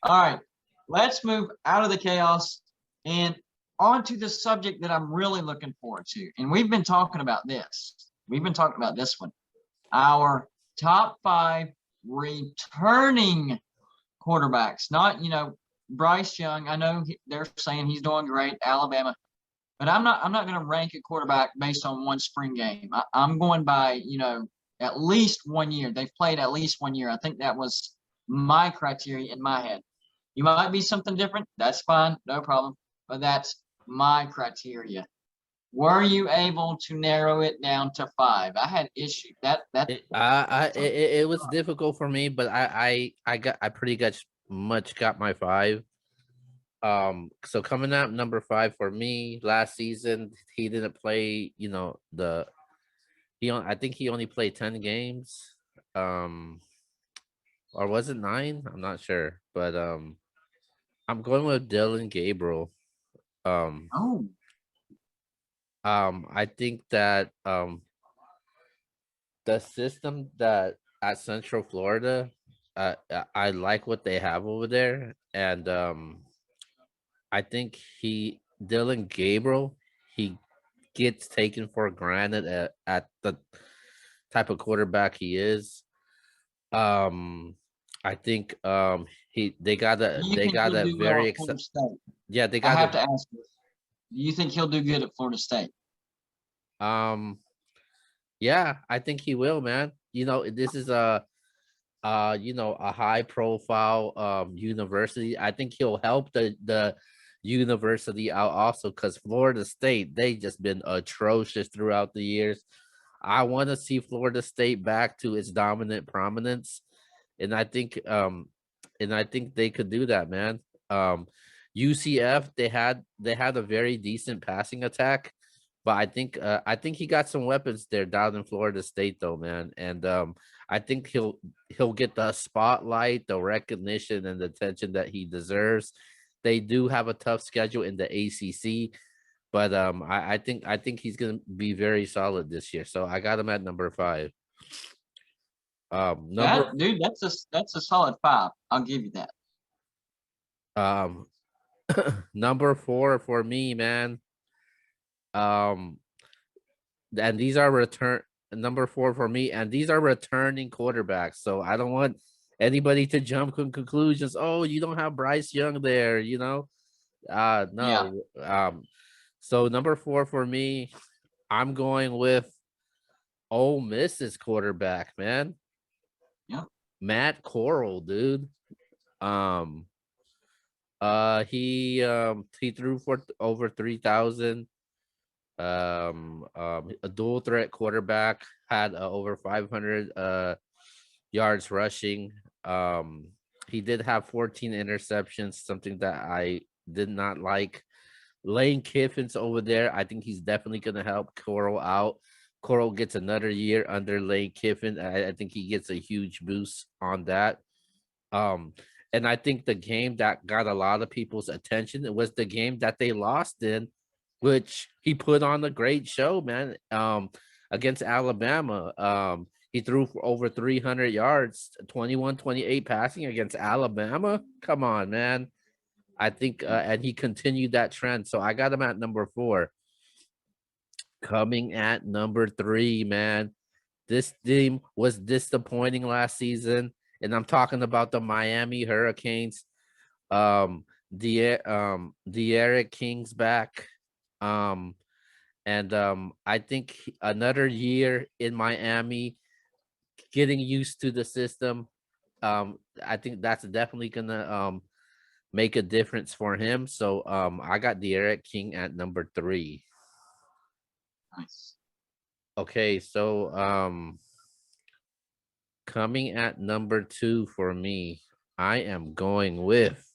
All right, let's move out of the chaos and onto the subject that I'm really looking forward to. And we've been talking about this. We've been talking about this one. Our top 5 returning quarterbacks. Not, Bryce Young. I know they're saying he's doing great, Alabama. But I'm not going to rank a quarterback based on one spring game. I'm going by, at least 1 year. They've played at least 1 year. I think that was my criteria in my head. You might be something different. That's fine. No problem. But that's my criteria. Were you able to narrow it down to 5? I had issue It was difficult for me, but I pretty much got my 5. So coming out number 5 for me last season, he didn't play. I think he only played 10 games. Or was it 9? I'm not sure, but I'm going with Dylan Gabriel. Um, Oh, I think that the system that at Central Florida, I like what they have over there, and I think Dylan Gabriel, he gets taken for granted at the type of quarterback he is. I think do you they think got he'll a do well very at Florida State? yeah, they I got have a to ask you. Do you think he'll do good at Florida State? um yeah, I think he will, man. This is a high profile university. I think he'll help the university out also, because Florida State, they just been atrocious throughout the years. I want to see Florida State back to its dominant prominence, and I think they could do that, man. UCF, they had a very decent passing attack, but I think he got some weapons there down in Florida State though, man. And I think he'll get the spotlight, the recognition, and the attention that he deserves. They do have a tough schedule in the ACC, but I think he's gonna be very solid this year. So I got him at number 5. Number That dude, that's a solid 5. I'll give you that. um number 4 for me, man. Um, and these are return number 4 for me, and these are returning quarterbacks. So I don't want anybody to jump to conclusions. Oh, you don't have Bryce Young there, Yeah. no. So number 4 for me, I'm going with Ole Miss's quarterback, man. Yeah. Matt Corral, dude. Um, he threw for over 3,000. A dual threat quarterback, had over 500 yards rushing. He did have 14 interceptions, something that I did not like. Lane Kiffin's over there. I think he's definitely going to help Coral out. Coral gets another year under Lane Kiffin. I think he gets a huge boost on that. Um, and I think the game that got a lot of people's attention, it was the game that they lost in, which he put on a great show, man. Against Alabama. He threw for over 300 yards, 21-28 passing against Alabama. Come on, man. I think, and he continued that trend. So I got him at number 4. Coming at number 3, man. This team was disappointing last season, and I'm talking about the Miami Hurricanes. The Eric King's back. Um, and I think another year in Miami, getting used to the system. I think that's definitely gonna make a difference for him. So I got the Eric King at number 3. Nice. Okay, so coming at number 2 for me, I am going with.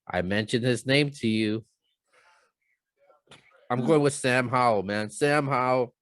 I mentioned his name to you. I'm Mm. going with Sam Howell, man. Sam Howell,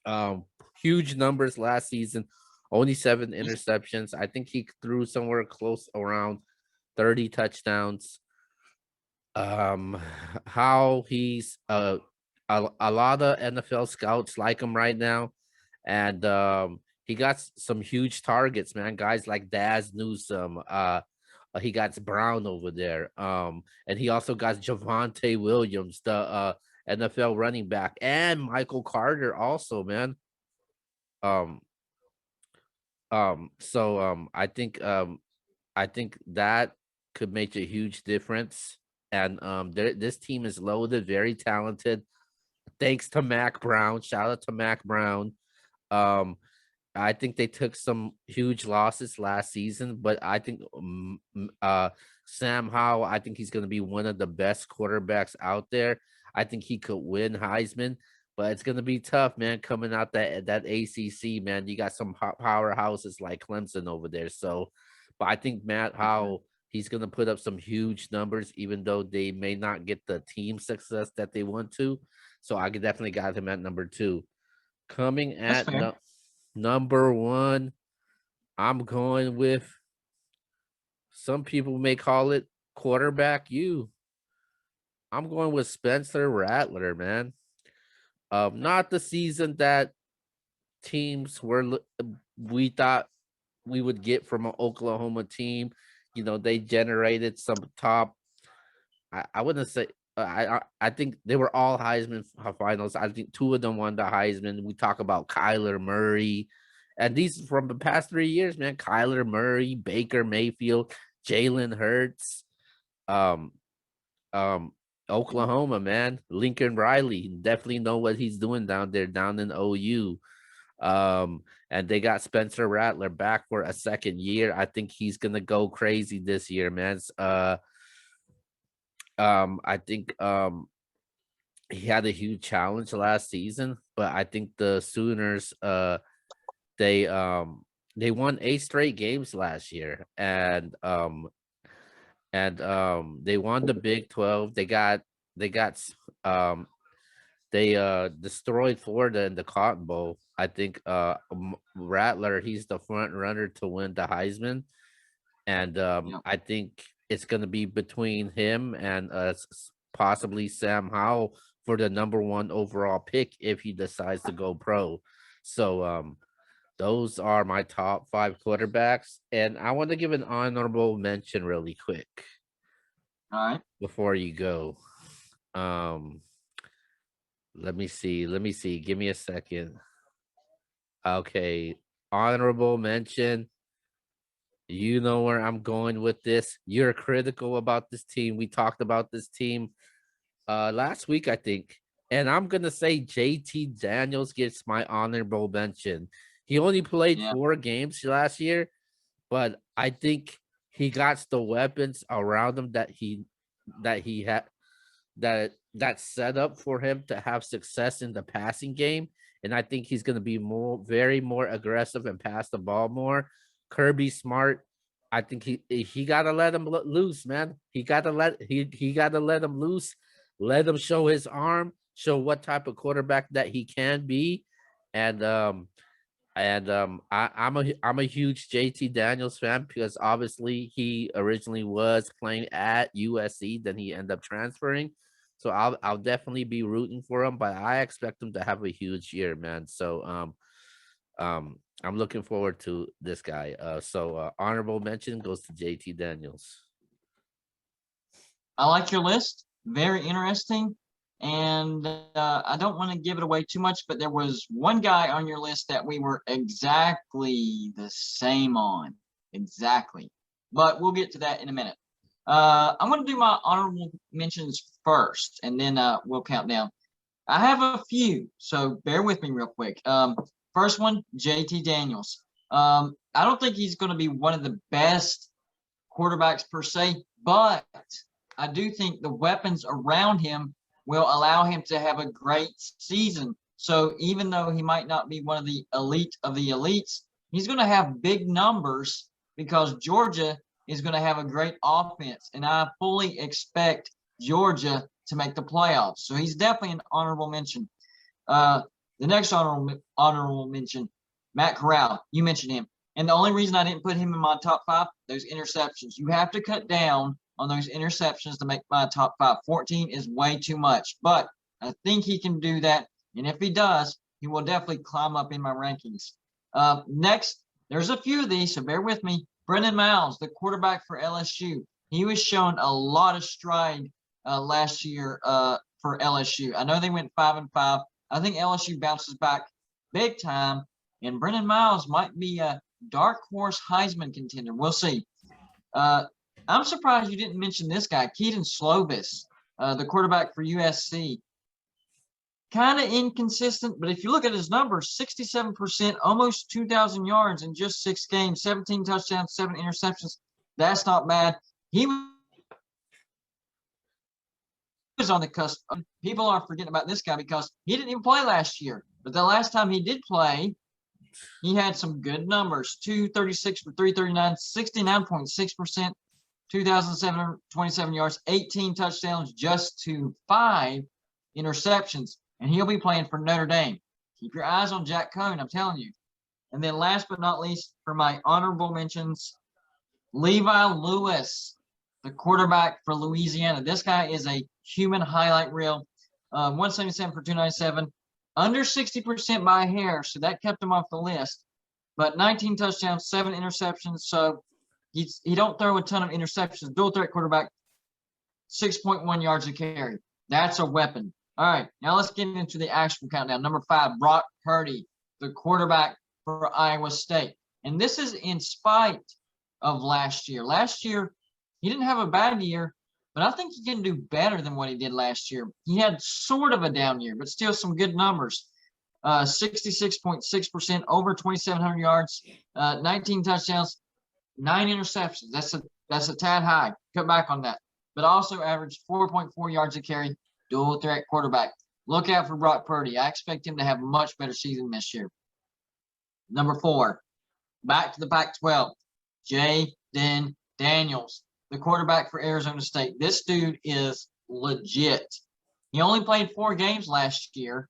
um, huge numbers last season, only 7 interceptions. I think he threw somewhere close around 30 touchdowns. Um, how he's a lot of NFL scouts like him right now, and he got some huge targets, man. Guys like Daz Newsome, He got Brown over there. And he also got Javonte Williams, the NFL running back, and Michael Carter also, man. Um, I think that could make a huge difference. And this team is loaded, very talented. Thanks to Mac Brown. Shout out to Mac Brown. Um, I think they took some huge losses last season, but I think Sam Howell, I think he's going to be one of the best quarterbacks out there. I think he could win Heisman, but it's going to be tough, man. Coming out that ACC, man, you got some powerhouses like Clemson over there. So, but I think Matt Howell, he's going to put up some huge numbers, even though they may not get the team success that they want to. So I could definitely got him at number 2. Coming That's at fair. number 1, I'm going with, some people may call it quarterback you. I'm going with Spencer Rattler, man. Not the season that teams we thought we would get from an Oklahoma team. You know, they generated some top. I wouldn't say. I think they were all Heisman finals. I think 2 of them won the Heisman. We talk about Kyler Murray, and these from the past 3 years, man. Kyler Murray, Baker Mayfield, Jalen Hurts, um, Oklahoma, man. Lincoln Riley, definitely know what he's doing down there, down in OU. And they got Spencer Rattler back for a second year. I think he's gonna go crazy this year, man. I think he had a huge challenge last season, but I think the Sooners they won 8 straight games last year, and they won the Big 12. They destroyed Florida in the Cotton Bowl. I think Rattler, he's the front runner to win the Heisman, and I think it's going to be between him and possibly Sam Howell for the number 1 overall pick if he decides to go pro. So those are my top 5 quarterbacks, and I want to give an honorable mention really quick. All right. Before you go, let me see. Give me a second. Okay, honorable mention. You know where I'm going with this. You're critical about this team. We talked about this team last week, I think. And I'm gonna say JT Daniels gets my honorable mention. He only played 4 games last year, but I think he got the weapons around him that he had that set up for him to have success in the passing game. And I think he's going to be very more aggressive and pass the ball more. Kirby Smart, I think he got to let him loose, man. He got to let him loose, let him show his arm, show what type of quarterback that he can be. And I'm a huge JT Daniels fan because obviously he originally was playing at USC, then he ended up transferring. So I'll definitely be rooting for him, but I expect him to have a huge year, man. So I'm looking forward to this guy. So honorable mention goes to JT Daniels. I like your list. Very interesting. And I don't want to give it away too much, but there was one guy on your list that we were exactly the same on. Exactly. But we'll get to that in a minute. I'm going to do my honorable mentions first, and then we'll count down. I have a few, so bear with me real quick. First one, JT Daniels. I don't think he's going to be one of the best quarterbacks per se, but I do think the weapons around him will allow him to have a great season. So even though he might not be one of the elite of the elites, he's going to have big numbers because Georgia is going to have a great offense. And I fully expect Georgia to make the playoffs. So he's definitely an honorable mention. The next honorable mention, Matt Corral. You mentioned him. And the only reason I didn't put him in my top 5, those interceptions. You have to cut down on those interceptions to make my top 5. 14 is way too much, but I think he can do that. And if he does, he will definitely climb up in my rankings. Next, there's a few of these, so bear with me. Brendan Miles, the quarterback for LSU, he was showing a lot of stride last year for LSU. I know they went 5-5. I think LSU bounces back big time, and Brendan Miles might be a dark horse Heisman contender. We'll see. I'm surprised you didn't mention this guy, Keaton Slovis, the quarterback for USC. Kind of inconsistent, but if you look at his numbers, 67%, almost 2,000 yards in just 6 games, 17 touchdowns, 7 interceptions. That's not bad. He was on the cusp. People are forgetting about this guy because he didn't even play last year. But the last time he did play, he had some good numbers. 236 for 339, 69.6%, 2,727 yards, 18 touchdowns, just to 5 interceptions. And he'll be playing for Notre Dame. Keep your eyes on Jack Cohn, I'm telling you. And then last but not least, for my honorable mentions, Levi Lewis, the quarterback for Louisiana. This guy is a human highlight reel. 177 for 297, under 60% by a hair, so that kept him off the list. But 19 touchdowns, 7 interceptions, so he don't throw a ton of interceptions. Dual threat quarterback, 6.1 yards a carry. That's a weapon. All right, now let's get into the actual countdown. Number 5, Brock Purdy, the quarterback for Iowa State. And this is in spite of last year. Last year, he didn't have a bad year, but I think he can do better than what he did last year. He had sort of a down year, but still some good numbers. 66.6%, over 2,700 yards, 19 touchdowns, 9 interceptions. That's a tad high. Cut back on that. But also averaged 4.4 yards a carry. Dual threat quarterback. Look out for Brock Purdy. I expect him to have a much better season this year. Number 4, back to the Pac-12, Jayden Daniels, the quarterback for Arizona State. This dude is legit. He only played 4 games last year,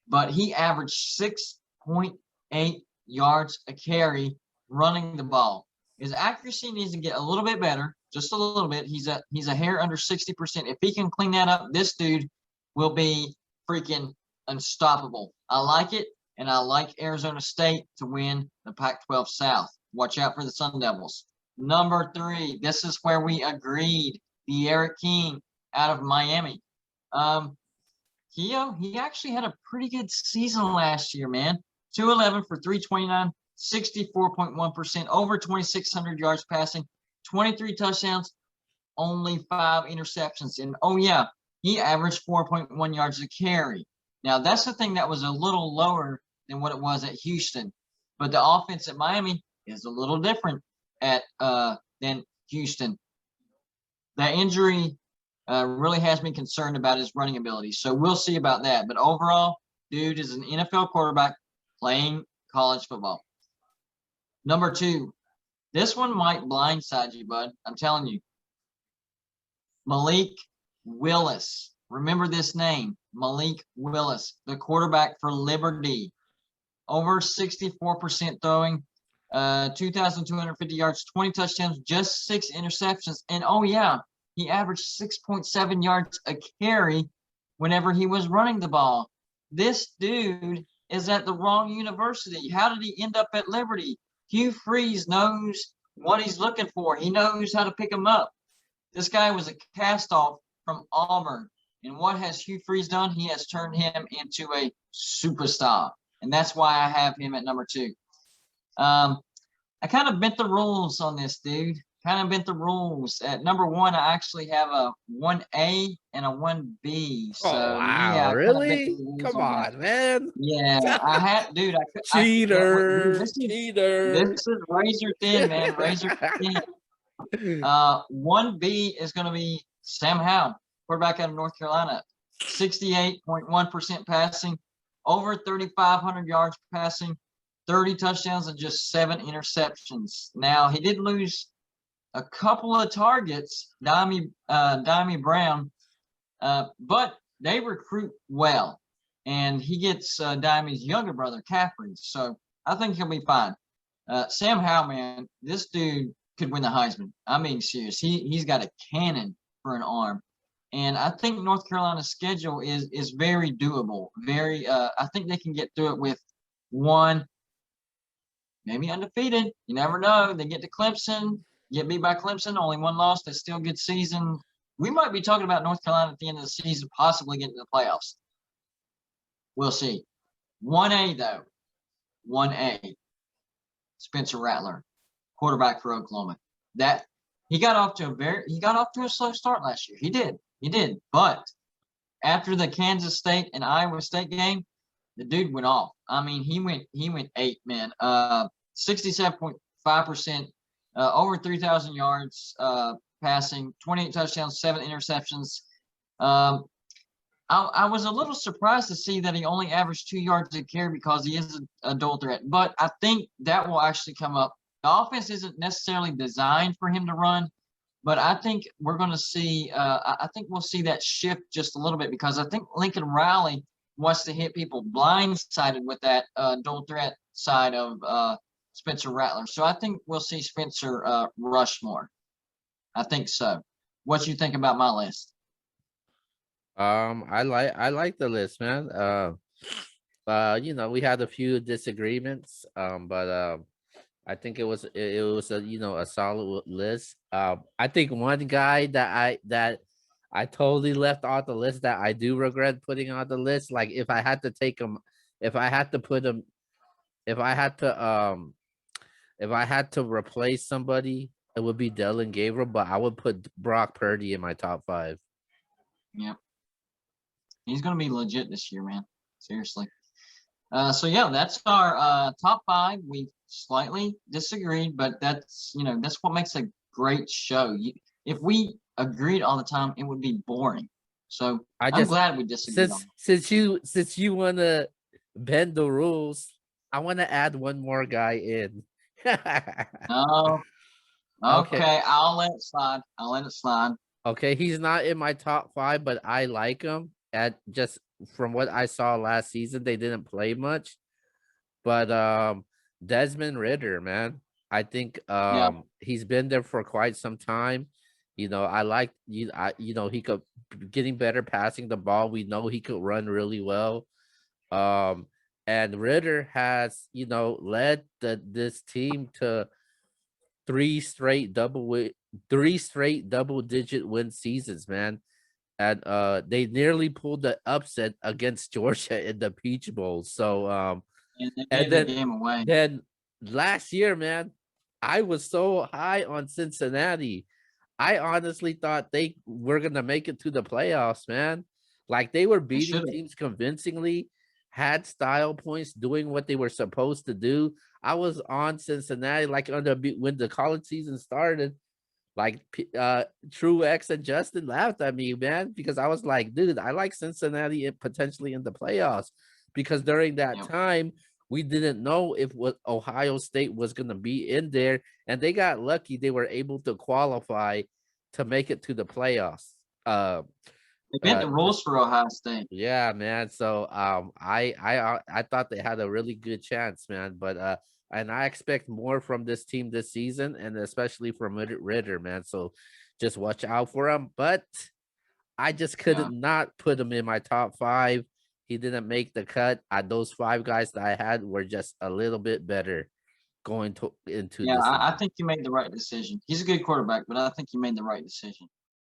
but he averaged 6.8 yards a carry running the ball. His accuracy needs to get a little bit better, just a little bit. He's a hair under 60%. If he can clean that up, this dude will be freaking unstoppable. I like it, and I like Arizona State to win the Pac-12 South. Watch out for the Sun Devils. Number 3, this is where we agreed. The Eric King out of Miami. He actually had a pretty good season last year, man. 211 for 329. 64.1%, over 2,600 yards passing, 23 touchdowns, only 5 interceptions. And oh yeah, he averaged 4.1 yards a carry. Now that's the thing that was a little lower than what it was at Houston, but the offense at Miami is a little different than Houston. That injury really has me concerned about his running ability, so we'll see about that. But overall, dude is an NFL quarterback playing college football. Number 2, this one might blindside you, bud. I'm telling you. Malik Willis. Remember this name, Malik Willis, the quarterback for Liberty. Over 64% throwing, 2,250 yards, 20 touchdowns, just 6 interceptions. And oh yeah, he averaged 6.7 yards a carry whenever he was running the ball. This dude is at the wrong university. How did he end up at Liberty? Hugh Freeze knows what he's looking for. He knows how to pick him up. This guy was a cast-off from Auburn. And what has Hugh Freeze done? He has turned him into a superstar. And that's why I have him at number 2. I kind of bent the rules on this, dude. Kind of bent the rules. At number 1, I actually have a 1A and a 1B. So, wow, yeah, really? Come on, man. Yeah, I had, dude. Cheater. This Cheater. is razor thin, man. Razor thin. 1B is going to be Sam Howell, quarterback out of North Carolina. 68.1% passing, over 3,500 yards passing, 30 touchdowns, and just 7 interceptions. Now, he did lose a couple of targets, Dimey Brown, but they recruit well. And he gets Dimey's younger brother, Caffrey. So I think he'll be fine. Sam Howell, man, this dude could win the Heisman. I'm being serious. He's got a cannon for an arm. And I think North Carolina's schedule is very doable. I think they can get through it with 1, maybe undefeated. You never know. They get to Clemson, get beat by Clemson, only one loss. That's still a good season. We might be talking about North Carolina at the end of the season, possibly getting to the playoffs. We'll see. 1A though. 1A. Spencer Rattler, quarterback for Oklahoma. That he got off to a slow start last year. He did. But after the Kansas State and Iowa State game, the dude went off. I mean, he went 8, man. 67.5%, over 3,000 yards passing, 28 touchdowns, 7 interceptions. I was a little surprised to see that he only averaged 2 yards a carry because he is a dual threat. But I think that will actually come up. The offense isn't necessarily designed for him to run, but I think we're going to see. I think we'll see that shift just a little bit because I think Lincoln Riley wants to hit people blindsided with that dual threat side of Spencer Rattler. So I think we'll see Spencer rush more. I think so. What you think about my list? I like the list, man. We had a few disagreements, but I think it was a solid list. I think one guy that I totally left off the list that I do regret putting on the list. Like if I had to take him, if I had to replace somebody, it would be Dylan Gabriel, but I would put Brock Purdy in my top 5. Yep. He's going to be legit this year, man. Seriously. So yeah, that's our top 5. We slightly disagreed, but that's what makes a great show. If we agreed all the time, it would be boring. So I'm glad we disagreed. Since you want to bend the rules, I want to add one more guy in. Oh, okay. I'll let it slide. Okay, he's not in my top 5, but I like him. At just from what I saw last season, they didn't play much, but Desmond Ritter, man, I think he's been there for quite some time. I like he could getting better passing the ball. We know he could run really well. And Ritter has led this team to 3 straight double-digit win seasons, man. And they nearly pulled the upset against Georgia in the Peach Bowl. So and then the game away. Then last year, man, I was so high on Cincinnati. I honestly thought they were gonna make it to the playoffs, man. Like they were beating teams convincingly, had style points, doing what they were supposed to do. I was on Cincinnati like when the college season started. Like True X and Justin laughed at me, man, because I was like, dude, I like Cincinnati potentially in the playoffs because during that time, we didn't know if what Ohio State was going to be in there. And they got lucky. They were able to qualify to make it to the playoffs. They bent the rules for Ohio State. Yeah, man. So I thought they had a really good chance, man. But and I expect more from this team this season, and especially from Ritter, man. So just watch out for him. But I just couldn't not put him in my top 5. He didn't make the cut. Those 5 guys that I had were just a little bit better into this. I think you made the right decision. He's a good quarterback, but I think you made the right decision.